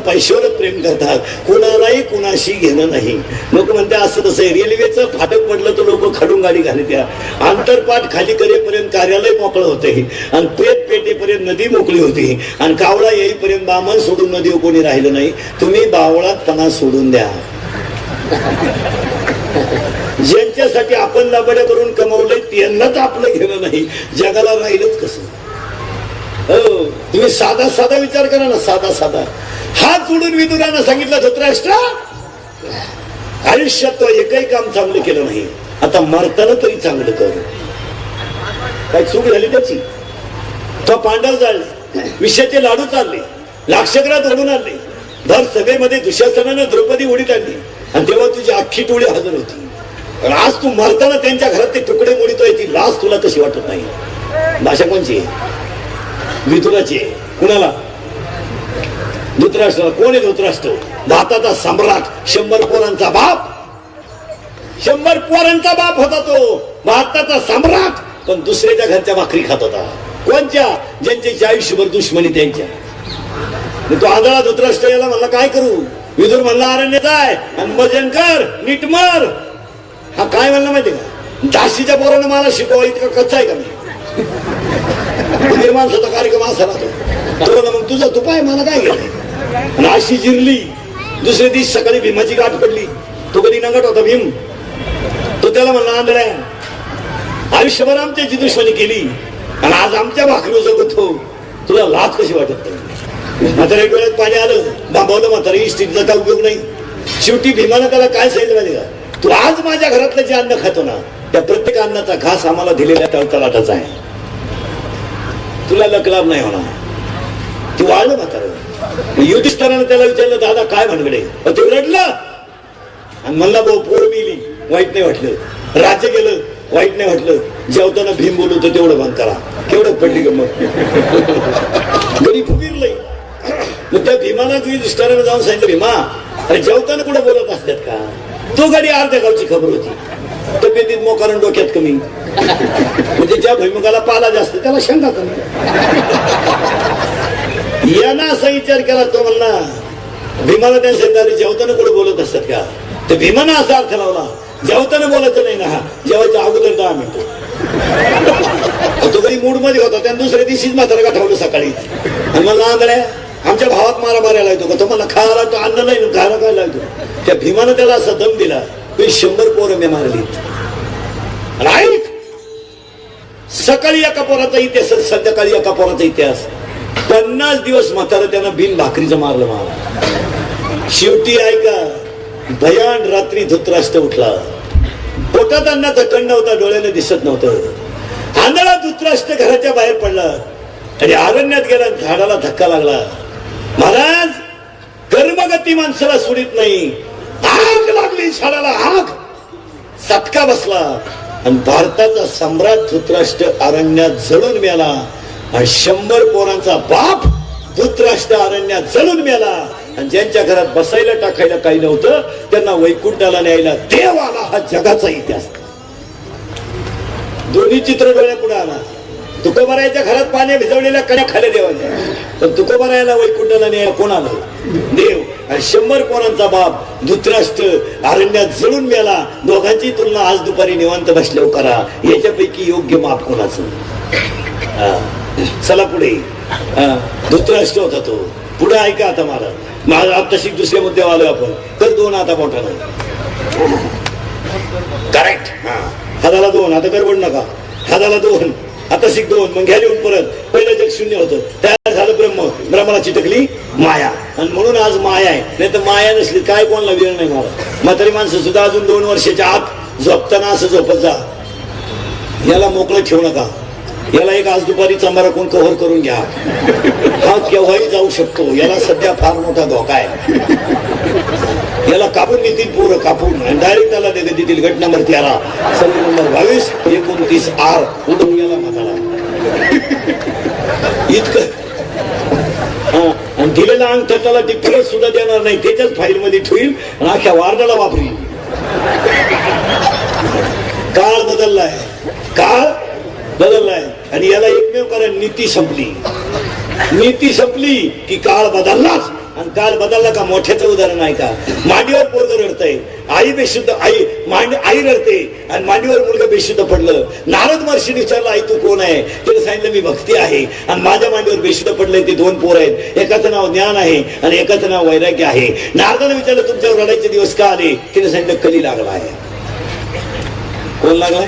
पैशावर प्रेम करतात, कोणालाही कुणाशी घेणं नाही. लोक म्हणते असं तसं आहे. रेल्वेचं फाटक पडलं तर लोक खडून गाडी घालत्या, आंतरपाठ खाली करेपर्यंत कार्यालय मोकळं होते, आणि पेट पेटेपर्यंत नदी मोकळी होती, आणि कावळा येईपर्यंत बामण सोडून नदी कोणी राहिलं नाही. तुम्ही बावळातपणा सोडून द्या. ज्यांच्यासाठी आपण लाबड्या करून कमवलंय त्यांनाच आपलं घेणं नाही, जगाला राहिलंच कसं? हो, तुम्ही साधा साधा विचार करा ना, साधा साधा. हात जोडून विदुरानं सांगितलं, धृतराष्ट्र आयुष्यात तो एकही काम चांगलं केलं नाही, आता मरताना तरी चांगलं कर. काय चूक झाली त्याची? तो पांडव जाळले, विषयाचे लाडू चालले, लाक्षग्रात ओढून आणले, भर सभेमध्ये दुःशासनानं द्रौपदी उडीत आणली, आणि तेव्हा तुझी अख्खी टोळी हजर होती. आज तू मरताना त्यांच्या घरात ते तुकडे मोडीतोय, ती लाज तुला कशी वाटत नाही? भाषा कोणची? विदुराची. कुणाला? धृतराष्ट्राला. कोण आहे धृतराष्ट्र? भारताचा सम्राट, 100 पोरांचा बाप. 100 पोरांचा बाप होता तो, भारताचा सम्राट. पण दुसऱ्याच्या घरच्या भाकरी खात होता. कोणच्या? ज्यांच्याची आयुष्यभर दुश्मनी त्यांच्या. तो आंधळा धृतराष्ट्र याला म्हणला काय करू? विदुर म्हणला अरण्यात आहे आणि भजन कर, नीट मर. हा काय म्हणला माहिती का? दासीच्या पोरानं मला शिकवा इतका कच्चा आहे का मी? माणसाचा कार्यक्रम असा राहतो. मग तुझा तू पाय, मला काय गेलं? अशी जिरली. दुसऱ्या दिवशी सकाळी भीमाची गाठ पडली. तो कधी नंगट होता भीम. तो त्याला म्हणला आंधळ्या, आयुष्यभर आमच्याची दुश्मनी केली आणि आज आमच्या भाकरी जगतो, तुला लाज कशी वाटत नाही? म्हातारा एक वेळेत पाणी आलं, बांबवलं म्हातारा, इष्टीचा काय उपयोग नाही. शेवटी भीमानं त्याला काय सांगितलं माहिती का? तू आज माझ्या घरातलं जे अन्न खातो ना, त्या प्रत्येक अन्नाचा घास आम्हाला दिलेल्या तळतळाटाचा आहे, तुला लकलाभ नाही होणार. तू वाढलं म्हातारा. युधिष्ठिरानं त्याला विचारलं, दादा काय भानगडे? ते रडलं आणि म्हणला, भाऊ पोर मिली, वाईट नाही वाटलं. राज्य गेलं, वाईट नाही वाटलं. जेवताना भीम बोलू तर तेवढं बंद करा. केवढं पडली गंमत. घरी फुगिरलंय. मग त्या भीमाला युधिष्ठिरानं जाऊन सांगितलं, भीमा अरे जेवताना कुठं बोलत असतात का? तो गाडी अर्ध्या गावची खबर होती. तब्येतीत मोकारण, डोक्यात कमी. म्हणजे ज्या भैमुखाला पाला जास्त त्याला शंका कमी. यानं असा विचार केला. तो म्हणला, भीमाला त्या सांगितलं जेवताना कुठे बोलत असतात का? तर भीमानं असा अर्थ लावला, जेवताना बोलायचं नाही ना, जेवायच्या अगोदर 10 मिनिटं. तो घरी मूड मध्ये होता. त्यानं दुसऱ्या दिवशीच म्हातारा गाठवलं सकाळी आणि मला आंधळ्या, आमच्या भावात मारा मारायला येतो का? तो मला खायला तो अन्न नाही, खायला काय लागतो? त्या भीमानं त्याला असा दम दिला, 100 पोरं मी मारली. ऐक, सकाळी एका पोराचा इतिहास, संध्याकाळी एका पोराचा इतिहास. 50 दिवस म्हातारा त्यानं बिन भाकरीचं मारलं मला. शेवटी ऐका, भयान रात्री धृतराष्ट्र उठला. पोटात अन्नाचा कंड होता, डोळ्याने दिसत नव्हतं. आंधळा धृतराष्ट्र घराच्या बाहेर पडला आणि अरण्यात गेला. झाडाला धक्का लागला. महाराज, कर्मगती माणसाला सोडित नाही. आग लागली झाडाला, आग. चटका बसला आणि भारताचा सम्राट धृतराष्ट्र अरण्यात जळून मेला. आणि 100 पोरांचा बाप धृतराष्ट्र अरण्यात जळून मेला. आणि ज्यांच्या घरात बसायला टाकायला काही नव्हतं त्यांना वैकुंठाला न्यायला देव आला. हा जगाचा इतिहास. दोन्ही चित्र डोळ्यापुढे आला. तुकोबारायच्या घरात पाणी भिजवलेल्या कण्या खाल्या देवाच्या, पण तुकोबारायला वैकुंठाला न्यायला कोण आलं? देव. आणि 100 पोरांचा बाप धृतराष्ट्र अरण्यात जळून मेला. दोघांची तुलना आज दुपारी निवांत बसल्यावर करा. याच्यापैकी योग्य माप कोणाचं? चला पुढे. धृतराष्ट्र होता तो. पुढे ऐका आता मला आता शिक दुसऱ्या मुद्द्यावर आलो आपण. तर 2 आता मोठ्यानं करेक्ट. हाताला 2. आता गडबड नका. हाताला 2. आता शिक 2. मग घ्या लिहून परत. पहिलं जग शून्य होतं, तयार झालं ब्रह्म. ब्रह्माला चिटकली माया, आणि म्हणून आज माया आहे. नाही तर माया नसली काय कोणाला वेळ नाही मला. म्हातारी माणसं सुद्धा अजून 2 वर्षाच्या आत झोपताना असं झोपत जा. याला मोकळं ठेवू नका. याला एक आज दुपारी चंबारा कोण कव्हर करून घ्या. हा केव्हाही जाऊ शकतो. याला सध्या फार मोठा धोका आहे. याला कापून देतील पोरं, कापून आणि डायरेक्ट त्याला देतील. गट नंबर 13, सर्व नंबर 22, 29 आर उडून गेला म्हातारा. इतकं. आणि दिलेला अंक त्याला ती परत सुद्धा देणार नाही. त्याच्याच फाईल मध्ये ठेवील आणि अख्ख्या वार्डाला वापरील. काळ बदललाय. काळ बदललाय. आणि याला एकमेव कारण नीती संपली. नीती संपली की काळ बदललाच. आणि काल बदलला का मोठ्याचं उदाहरण आहे का मांडीवर पोरग रडतंय आई बेशुद्ध आई रडते आणि मांडीवर मुलगा बेशुद्ध पडलं नारद महर्षीने विचारलं आई तू कोण आहे त्याने सांगितलं मी भक्ती आहे आणि माझ्या मांडीवर बेशुद्ध पडलंय ते दोन पोर आहेत एकाचं नाव ज्ञान आहे आणि एकाचं नाव वैराग्य आहे नारदाने विचारलं तुमच्यावर रडायचे दिवस का आले त्याने सांगितलं कली लागला आहे कोण लागलाय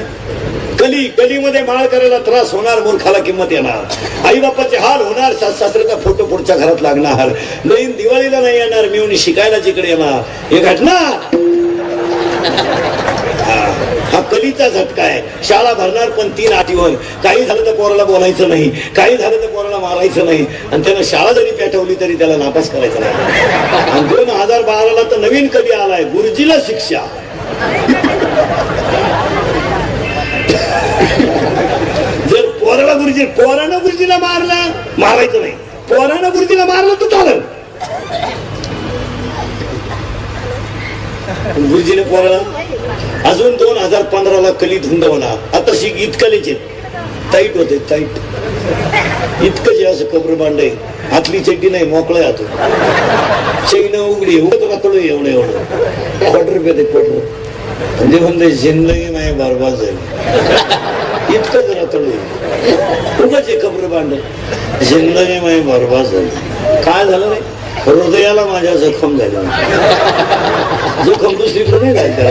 कलीमध्ये माळ करायला त्रास होणार मूर्खाला किंमत येणार आई बापाचे हाल होणार सासऱ्याचा फोटो पुढच्या घरात लागणार नवीन दिवाळीला नाही येणार मिळून शिकायला जिकडे येणार हे घटना हा कलीचा झटका आहे शाळा भरणार पण 3 अटीवर काही झालं तर पोराला बोलायचं नाही काही झालं तर पोराला मारायचं नाही आणि त्यानं शाळा जरी पेटवली तरी त्याला नापास करायचं नाही आणि 2012ला तर नवीन कली आलाय गुरुजीला शिक्षा जर पोरानं गुरुजीला मारायचं नाही पोरानं गुरुजीला मारलं तर चालेल गुरुजीने पोराला अजून 2015ला कली धुंद होणार आता शिक इतकलेचे टाईट होते टाईट इतकं जे असं कबर बांडे आतली चड्डी नाही मोकळं हातो चैन उघडी उगत रातळ एवढं ₹2 क्वार्टर म्हणजे म्हणते जिंदगी नाही बरबाद झाली इतकंच रातळ उगाच कबर बांड जिंदगी नाही बरबाद झाली काय झालं नाही हृदयाला माझ्या जखम झाली जखम दुसरीकडे नाही जायचं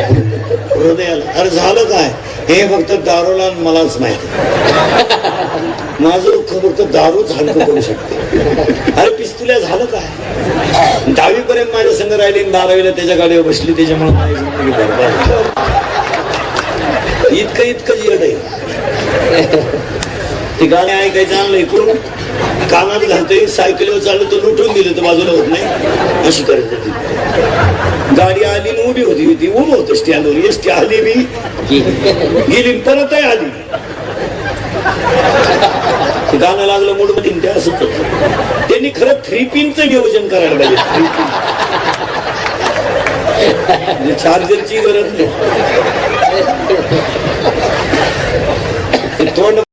हृदयाला अरे झालं काय हे फक्त दारूला मलाच माहिती माझं दुःख फक्त दारूच हलकं करू शकते अरे पिस्तुल्या झालं काय 10वी पर्यंत माझ्या संग राहिली 12वीला त्याच्या गाडीवर बसली त्याच्यामुळे माझी जिंदगी बरबाद इतकं येड आहे ते गाणे ऐकायचं आणलं इकडून कानात घालतोय सायकलीवर चाललं तर लुटून दिलं तर बाजूला होत नाही अशी करत होती गाडी आली न उभी होती ती उभं होतं स्टँडवर एसटी आली मी गेली परत आली गाणं लागलं मूड मध्ये ते असत त्यांनी खरं 3 पिनचं नियोजन करायला पाहिजे 3 पिन चार्जरची गरज नाही तोंड